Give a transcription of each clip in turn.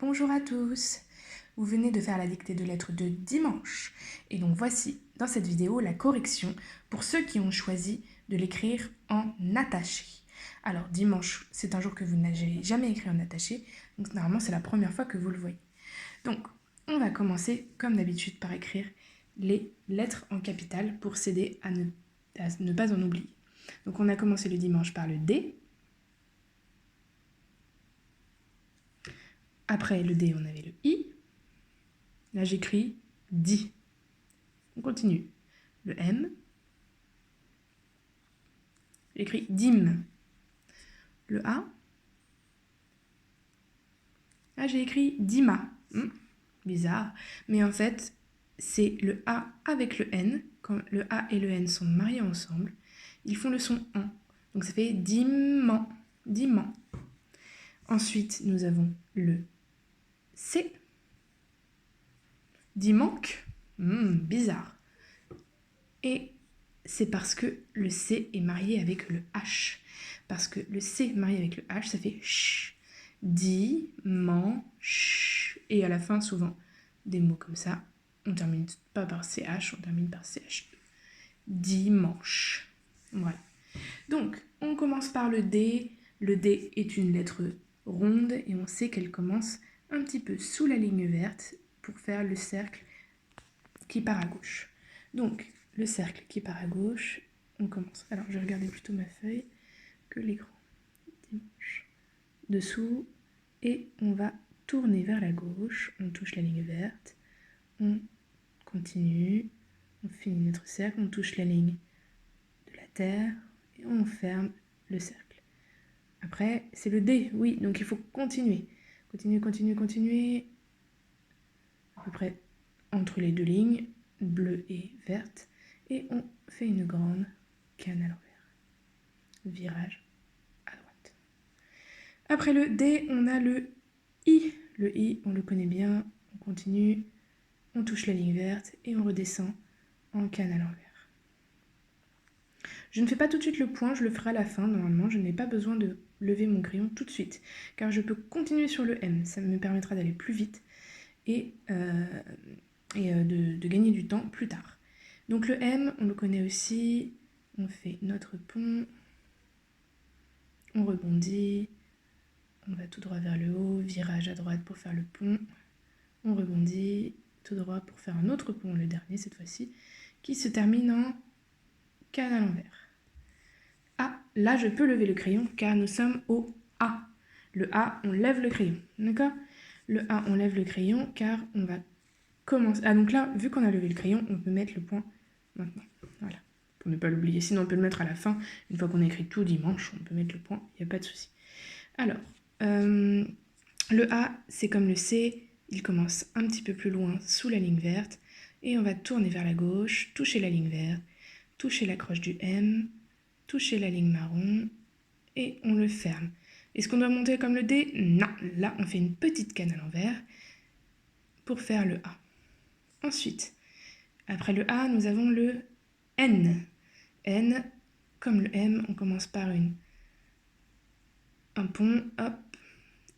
Bonjour à tous. Vous venez de faire la dictée de lettres de dimanche. Et donc voici dans cette vidéo la correction pour ceux qui ont choisi de l'écrire en attaché. Alors dimanche, c'est un jour que vous n'avez jamais écrit en attaché, donc normalement c'est la première fois que vous le voyez. Donc on va commencer comme d'habitude par écrire les lettres en capitale pour s'aider à ne pas en oublier. Donc on a commencé le dimanche par le D. Après le D, on avait le I. Là, j'écris di. On continue. Le M. J'écris dim. Le A. Là, j'ai écrit dima. Bizarre. Mais en fait, c'est le A avec le N. Quand le A et le N sont mariés ensemble, ils font le son en. Donc ça fait diman. Diman. Ensuite, nous avons le C. Dimanche. Bizarre. Et c'est parce que le C est marié avec le H. Parce que le C marié avec le H, ça fait ch. Dimanche. Et à la fin, souvent, des mots comme ça, on termine pas par CH, on termine par CH. Dimanche. Voilà. Donc, on commence par le D. Le D est une lettre ronde et on sait qu'elle commence un petit peu sous la ligne verte pour faire le cercle qui part à gauche. Donc, le cercle qui part à gauche, on commence. Alors, je vais regarder plutôt ma feuille que l'écran. Dimanche. Dessous, et on va tourner vers la gauche. On touche la ligne verte. On continue. On finit notre cercle. On touche la ligne de la terre. Et on ferme le cercle. Après, c'est le D, oui, donc il faut continuer. Continuer, continuer, continuer. À peu près entre les deux lignes, bleue et verte. Et on fait une grande canne à l'envers. Virage à droite. Après le D, on a le I. Le I, on le connaît bien. On continue, on touche la ligne verte et on redescend en canne à l'envers. Je ne fais pas tout de suite le point, je le ferai à la fin. Normalement, je n'ai pas besoin de lever mon crayon tout de suite, car je peux continuer sur le M. Ça me permettra d'aller plus vite et de gagner du temps plus tard. Donc le M, on le connaît aussi. On fait notre pont. On rebondit. On va tout droit vers le haut. Virage à droite pour faire le pont. On rebondit tout droit pour faire un autre pont, le dernier cette fois-ci, qui se termine en canne à l'envers. Ah, là je peux lever le crayon car nous sommes au A. Le A, on lève le crayon, d'accord? Le A, on lève le crayon car on va commencer. Ah, donc là, vu qu'on a levé le crayon, on peut mettre le point maintenant. Voilà, pour ne pas l'oublier. Sinon, on peut le mettre à la fin. Une fois qu'on a écrit tout dimanche, on peut mettre le point, il n'y a pas de souci. Alors, le A, c'est comme le C. Il commence un petit peu plus loin sous la ligne verte et on va tourner vers la gauche, toucher la ligne verte, toucher la croche du M, toucher la ligne marron et on le ferme. Est-ce qu'on doit monter comme le D? Non, là on fait une petite canne à l'envers pour faire le A. Ensuite, après le A, nous avons le N. N, comme le M, on commence par un pont, hop,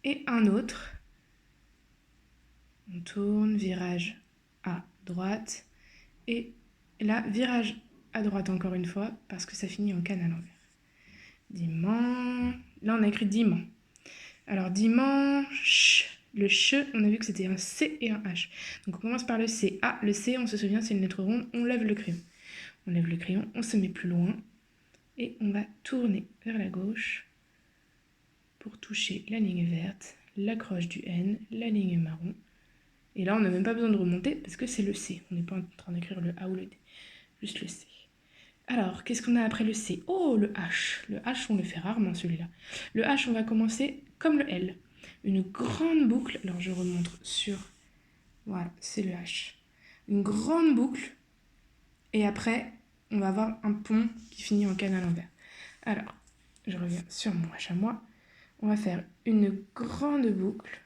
et un autre. On tourne, virage à droite. Et là, virage à droite encore une fois, parce que ça finit en canne à l'envers. Dimanche. Là, on a écrit dimanche. Alors, dimanche, le ch, on a vu que c'était un C et un H. Donc, on commence par le C. Ah, le C, on se souvient, c'est une lettre ronde. On lève le crayon. On lève le crayon, on se met plus loin. Et on va tourner vers la gauche pour toucher la ligne verte, la croche du N, la ligne marron. Et là, on n'a même pas besoin de remonter parce que c'est le C. On n'est pas en train d'écrire le A ou le D. Juste le C. Alors, qu'est-ce qu'on a après le C? Oh, le H. Le H, on le fait rarement celui-là. Le H, on va commencer comme le L. Une grande boucle. Alors, je remonte sur... Voilà, c'est le H. Une grande boucle. Et après, on va avoir un pont qui finit en canne à l'envers. Alors, je reviens sur mon H à moi. On va faire une grande boucle.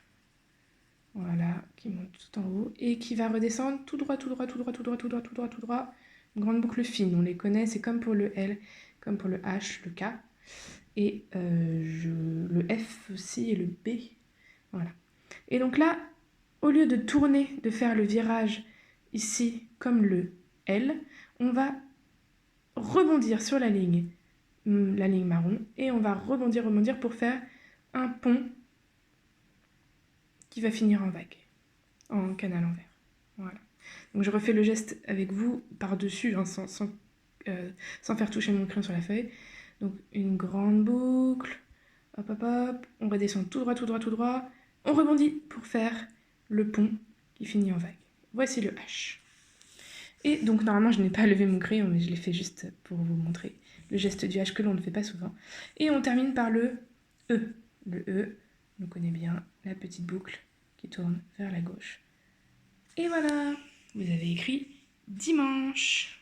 Voilà, qui monte tout en haut et qui va redescendre tout droit, tout droit, tout droit, tout droit, tout droit, tout droit, tout droit. Une grande boucle fine, on les connaît, c'est comme pour le L, comme pour le H, le K. Et le F aussi et le B. Voilà. Et donc là, au lieu de tourner, de faire le virage ici comme le L, on va rebondir sur la ligne marron, et on va rebondir pour faire un pont qui va finir en vague, en canal envers. Voilà. Donc je refais le geste avec vous par-dessus, hein, sans faire toucher mon crayon sur la feuille. Donc une grande boucle, hop hop hop, on redescend tout droit, tout droit, tout droit, on rebondit pour faire le pont qui finit en vague. Voici le H. Et donc normalement je n'ai pas levé mon crayon, mais je l'ai fait juste pour vous montrer le geste du H que l'on ne fait pas souvent. Et on termine par le E. Le E, on connaît bien, la petite boucle qui tourne vers la gauche. Et voilà, vous avez écrit dimanche.